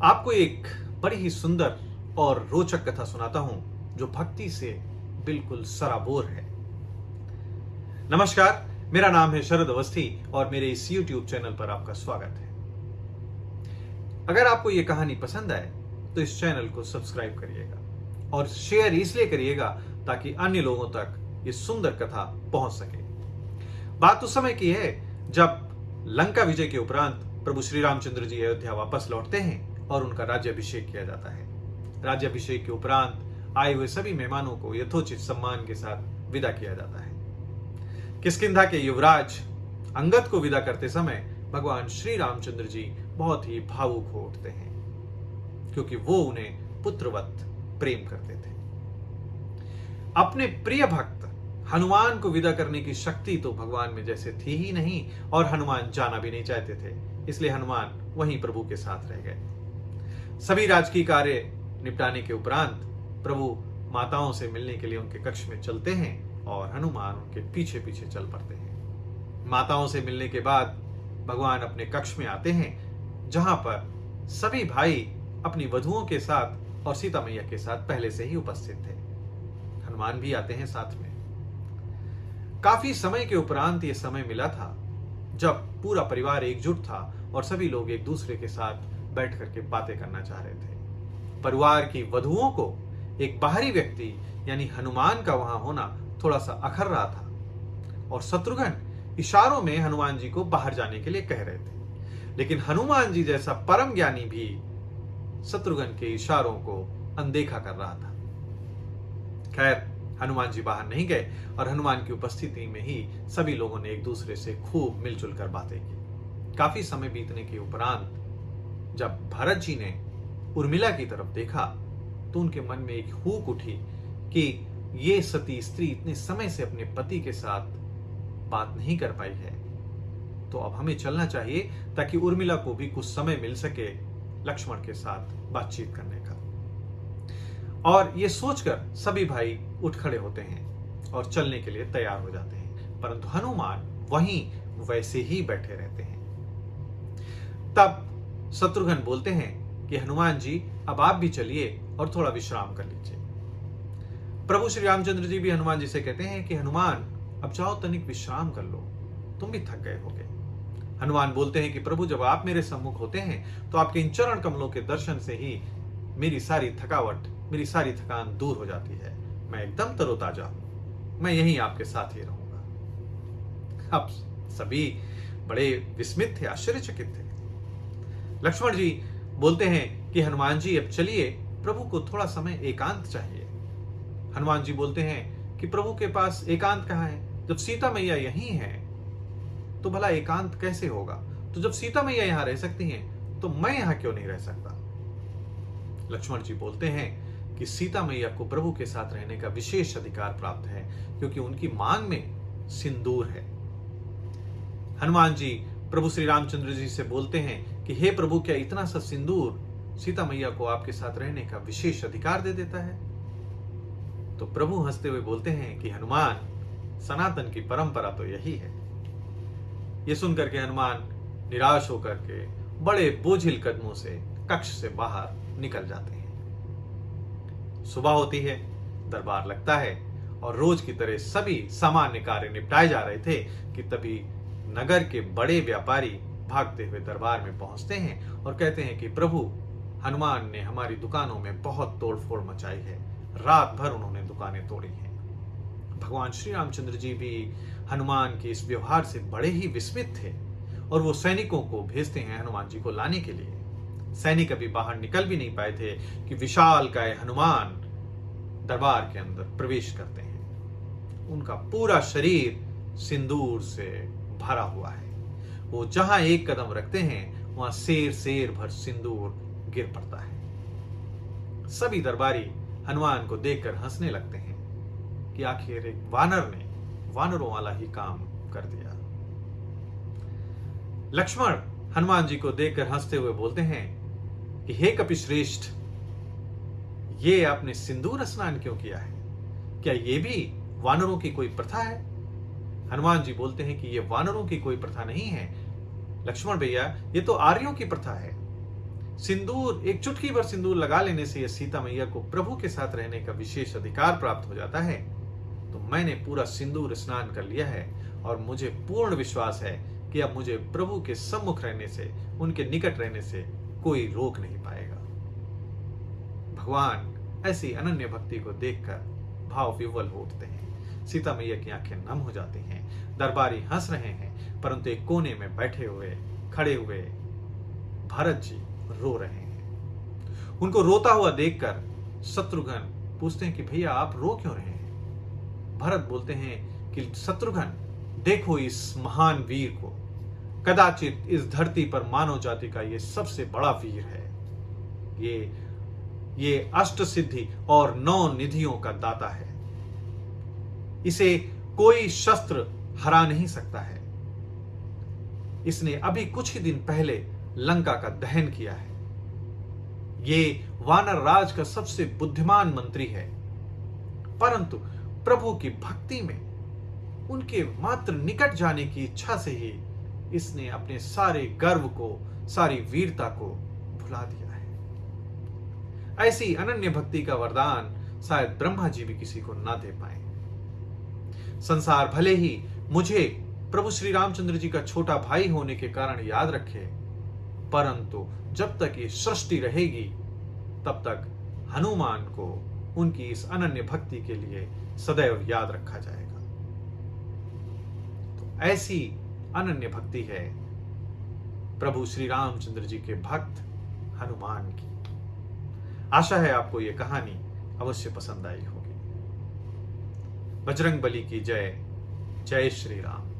आपको एक बड़ी ही सुंदर और रोचक कथा सुनाता हूं जो भक्ति से बिल्कुल सराबोर है। नमस्कार, मेरा नाम है शरद अवस्थी और मेरे इस YouTube चैनल पर आपका स्वागत है। अगर आपको यह कहानी पसंद आए तो इस चैनल को सब्सक्राइब करिएगा और शेयर इसलिए करिएगा ताकि अन्य लोगों तक ये सुंदर कथा पहुंच सके। बात उस समय की है जब लंका विजय के उपरांत प्रभु श्री रामचंद्र जी अयोध्या वापस लौटते हैं और उनका राज्याभिषेक किया जाता है। राज्याभिषेक के उपरांत आए हुए सभी मेहमानों को यथोचित सम्मान के साथ विदा किया जाता है। किष्किंधा के युवराज अंगद को विदा करते समय भगवान श्री रामचंद्र जी बहुत ही भावुक हो उठते हैं, क्योंकि वो उन्हें पुत्रवत प्रेम करते थे। अपने प्रिय भक्त हनुमान को विदा करने की शक्ति तो भगवान में जैसे थी ही नहीं और हनुमान जाना भी नहीं चाहते थे, इसलिए हनुमान वहीं प्रभु के साथ रह गए। सभी राजकीय कार्य निपटाने के उपरांत प्रभु माताओं से मिलने के लिए उनके कक्ष में चलते हैं और हनुमान उनके पीछे पीछे चल पड़ते हैं। माताओं से मिलने के बाद भगवान अपने कक्ष में आते हैं, जहां पर सभी भाई अपनी वधुओं के साथ और सीता मैया के साथ पहले से ही उपस्थित थे। हनुमान भी आते हैं साथ में। काफी समय के उपरांत यह समय मिला था जब पूरा परिवार एकजुट था और सभी लोग एक दूसरे के साथ बैठ करके बातें करना चाह रहे थे। परिवार की वधुओं को एक बाहरी व्यक्ति यानी हनुमान का वहां होना थोड़ा सा अखर रहा था और शत्रुघ्न इशारों में हनुमान जी को बाहर जाने के लिए कह रहे थे, लेकिन हनुमान जी जैसा परम ज्ञानी भी शत्रुघ्न के इशारों को अनदेखा कर रहा था। खैर, हनुमान जी बाहर नहीं गए और हनुमान की उपस्थिति में ही सभी लोगों ने एक दूसरे से खूब मिलजुल कर बातें की। काफी समय बीतने के उपरांत जब भरत जी ने उर्मिला की तरफ देखा तो उनके मन में एक हुक उठी कि ये सती स्त्री इतने समय से अपने पति के साथ बात नहीं कर पाई है, तो अब हमें चलना चाहिए ताकि उर्मिला को भी कुछ समय मिल सके लक्ष्मण के साथ बातचीत करने का। और ये सोचकर सभी भाई उठ खड़े होते हैं और चलने के लिए तैयार हो जाते हैं, परंतु हनुमान वहीं वैसे ही बैठे रहते हैं। तब शत्रुघ्न बोलते हैं कि हनुमान जी, अब आप भी चलिए और थोड़ा विश्राम कर लीजिए। प्रभु श्री रामचंद्र जी भी हनुमान जी से कहते हैं कि हनुमान, अब जाओ तनिक विश्राम कर लो, तुम भी थक गए होगे। हनुमान बोलते हैं कि प्रभु, जब आप मेरे सम्मुख होते हैं तो आपके इन चरण कमलों के दर्शन से ही मेरी सारी थकावट, मेरी सारी थकान दूर हो जाती है। मैं एकदम तरोताजा हूं, मैं यहीं आपके साथ ही रहूंगा। अब सभी बड़े विस्मित थे, आश्चर्यचकित थे। लक्ष्मण जी बोलते हैं कि हनुमान जी, अब चलिए, प्रभु को थोड़ा समय एकांत चाहिए। हनुमान जी बोलते हैं कि प्रभु के पास एकांत कहां है? जब सीता मैया यहीं है तो भला एकांत कैसे होगा? तो जब सीता मैया यहां रह सकती हैं तो मैं यहां क्यों नहीं रह सकता? लक्ष्मण जी बोलते हैं कि सीता मैया को प्रभु के साथ रहने का विशेष अधिकार प्राप्त है, क्योंकि उनकी मांग में सिंदूर है। हनुमान जी प्रभु श्री रामचंद्र जी से बोलते हैं कि हे प्रभु, क्या इतना सा सिंदूर सीता मैया को आपके साथ रहने का विशेष अधिकार दे देता है? तो प्रभु हंसते हुए बोलते हैं कि हनुमान, सनातन की परंपरा तो यही है। यह सुनकर के हनुमान निराश होकर के बड़े बोझिल कदमों से कक्ष से बाहर निकल जाते हैं। सुबह होती है, दरबार लगता है और रोज की तरह सभी सामान्य कार्य निपटाए जा रहे थे कि तभी नगर के बड़े व्यापारी भागते हुए दरबार में पहुंचते हैं और कहते हैं कि प्रभु, हनुमान ने हमारी दुकानों में बहुत तोड़फोड़ मचाई है, रात भर उन्होंने दुकानें तोड़ी हैं। भगवान श्री रामचंद्र जी भी हनुमान के इस व्यवहार से बड़े ही विस्मित थे और वो सैनिकों को भेजते हैं हनुमान जी को लाने के लिए। सैनिक अभी बाहर निकल भी नहीं पाए थे कि विशालकाय हनुमान दरबार के अंदर प्रवेश करते हैं। उनका पूरा शरीर सिंदूर से भरा हुआ है। वो जहां एक कदम रखते हैं वहां सेर सेर भर सिंदूर गिर पड़ता है। सभी दरबारी हनुमान को देखकर हंसने लगते हैं कि आखिर एक वानर ने वानरों वाला ही काम कर दिया। लक्ष्मण हनुमान जी को देखकर हंसते हुए बोलते हैं कि हे कपिश्रेष्ठ, ये आपने सिंदूर स्नान क्यों किया है? क्या ये भी वानरों की कोई प्रथा है? हनुमान जी बोलते हैं कि ये वानरों की कोई प्रथा नहीं है लक्ष्मण भैया, ये तो आर्यों की प्रथा है। सिंदूर, एक चुटकी भर सिंदूर लगा लेने से यह सीता मैया को प्रभु के साथ रहने का विशेष अधिकार प्राप्त हो जाता है, तो मैंने पूरा सिंदूर स्नान कर लिया है और मुझे पूर्ण विश्वास है कि अब मुझे प्रभु के सम्मुख रहने से, उनके निकट रहने से कोई रोक नहीं पाएगा। भगवान ऐसी अनन्य भक्ति को देखकर भाव विह्वल हो उठते हैं। सीता मैया की आंखें नम हो जाती हैं। दरबारी हंस रहे हैं, परंतु एक कोने में बैठे हुए, खड़े हुए भरत जी रो रहे हैं। उनको रोता हुआ देखकर शत्रुघ्न पूछते हैं कि भैया आप रो क्यों रहे हैं? भरत बोलते हैं कि शत्रुघ्न, देखो इस महान वीर को, कदाचित इस धरती पर मानव जाति का ये सबसे बड़ा वीर है। ये अष्ट सिद्धि और 9 निधियों का दाता है। इसे कोई शस्त्र हरा नहीं सकता है। इसने अभी कुछ ही दिन पहले लंका का दहन किया है। ये वानर राज का सबसे बुद्धिमान मंत्री है, परंतु प्रभु की भक्ति में उनके मात्र निकट जाने की इच्छा से ही इसने अपने सारे गर्व को, सारी वीरता को भुला दिया है। ऐसी अनन्य भक्ति का वरदान शायद ब्रह्मा जी भी किसी को ना दे पाए। संसार भले ही मुझे प्रभु श्री रामचंद्र जी का छोटा भाई होने के कारण याद रखे, परंतु जब तक ये सृष्टि रहेगी तब तक हनुमान को उनकी इस अनन्य भक्ति के लिए सदैव याद रखा जाएगा। तो ऐसी अनन्य भक्ति है प्रभु श्री रामचंद्र जी के भक्त हनुमान की। आशा है आपको यह कहानी अवश्य पसंद आई होगी। बजरंग बली की जय। जय श्री राम।